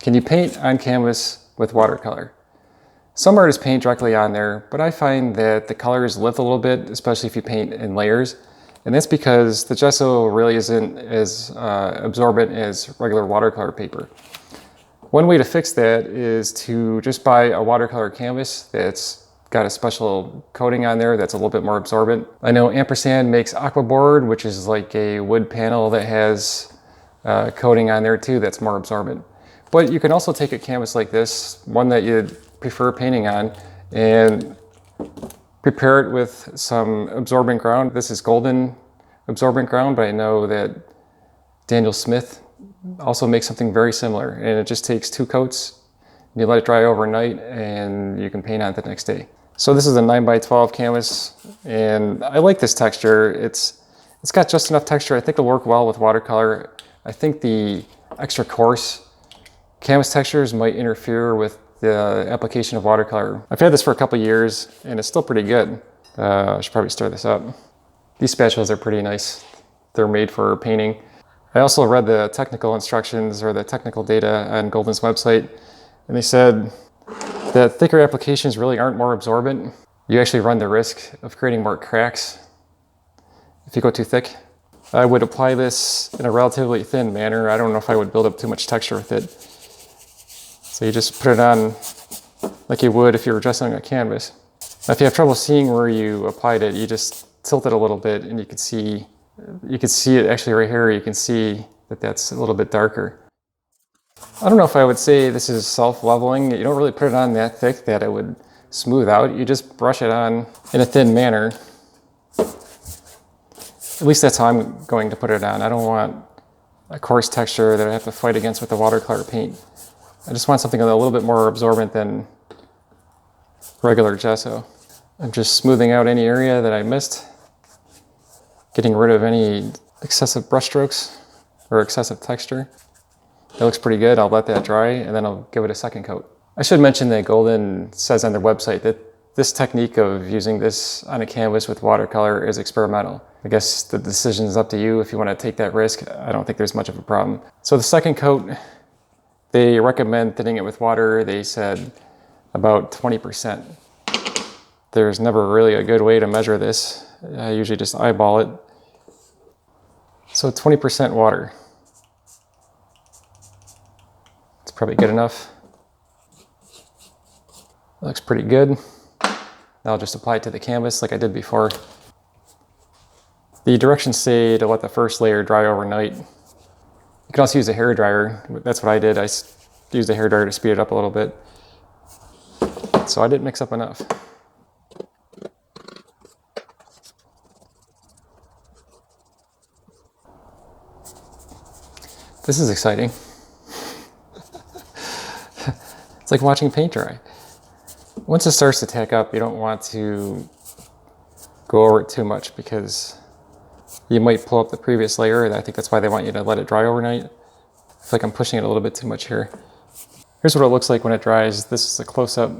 Can you paint on canvas with watercolor? Some artists paint directly on there, but I find that the colors lift a little bit, especially if you paint in layers. And that's because the gesso really isn't as absorbent as regular watercolor paper. One way to fix that is to just buy a watercolor canvas that's got a special coating on there that's a little bit more absorbent. I know Ampersand makes aquaboard, which is like a wood panel that has coating on there too that's more absorbent. But you can also take a canvas like this, one that you'd prefer painting on, and prepare it with some absorbent ground. This is golden absorbent ground, but I know that Daniel Smith also makes something very similar, and it just takes 2 coats. You let it dry overnight and you can paint on it the next day. So this is a 9x12 canvas, and I like this texture. It's got just enough texture. I think it'll work well with watercolor. I think the extra coarse canvas textures might interfere with the application of watercolor. I've had this for a couple years and it's still pretty good. I should probably stir this up. These spatulas are pretty nice. They're made for painting. I also read the technical instructions or the technical data on Golden's website, and they said that thicker applications really aren't more absorbent. You actually run the risk of creating more cracks if you go too thick. I would apply this in a relatively thin manner. I don't know if I would build up too much texture with it. So you just put it on like you would if you were gessoing a canvas. Now, if you have trouble seeing where you applied it, you just tilt it a little bit and you can see it actually right here. You can see that that's a little bit darker. I don't know if I would say this is self-leveling. You don't really put it on that thick that it would smooth out. You just brush it on in a thin manner. At least that's how I'm going to put it on. I don't want a coarse texture that I have to fight against with the watercolor paint. I just want something a little bit more absorbent than regular gesso. I'm just smoothing out any area that I missed, getting rid of any excessive brush strokes or excessive texture. That looks pretty good. I'll let that dry and then I'll give it a second coat. I should mention that Golden says on their website that this technique of using this on a canvas with watercolor is experimental. I guess the decision is up to you if you want to take that risk. I don't think there's much of a problem. So the second coat, they recommend thinning it with water. They said about 20%. There's never really a good way to measure this. I usually just eyeball it. So 20% water. It's probably good enough. Looks pretty good. Now I'll just apply it to the canvas like I did before. The directions say to let the first layer dry overnight. You can also use a hair dryer. That's what I did. I used a hair dryer to speed it up a little bit. So I didn't mix up enough. This is exciting. It's like watching paint dry. Once it starts to tack up, you don't want to go over it too much because you might pull up the previous layer, and I think that's why they want you to let it dry overnight. I feel like I'm pushing it a little bit too much here. Here's what it looks like when it dries. This is a close-up.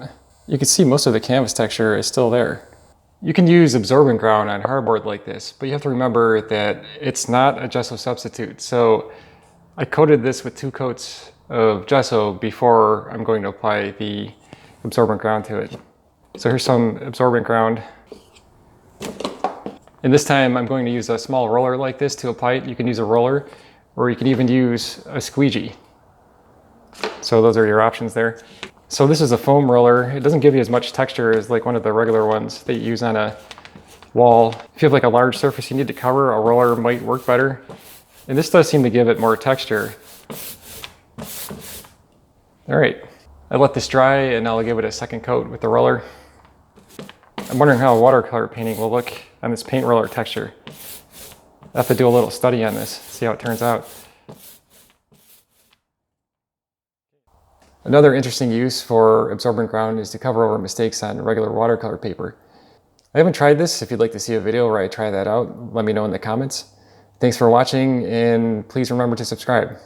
You can see most of the canvas texture is still there. You can use absorbent ground on hardboard like this, but you have to remember that it's not a gesso substitute. So I coated this with 2 coats of gesso before I'm going to apply the absorbent ground to it. So here's some absorbent ground. And this time I'm going to use a small roller like this to apply it. You can use a roller, or you can even use a squeegee. So those are your options there. So this is a foam roller. It doesn't give you as much texture as like one of the regular ones that you use on a wall. If you have like a large surface you need to cover, a roller might work better. And this does seem to give it more texture. All right, I let this dry and I'll give it a second coat with the roller. I'm wondering how watercolor painting will look on this paint roller texture. I have to do a little study on this, see how it turns out. Another interesting use for absorbent ground is to cover over mistakes on regular watercolor paper. I haven't tried this. If you'd like to see a video where I try that out, let me know in the comments. Thanks for watching, and please remember to subscribe.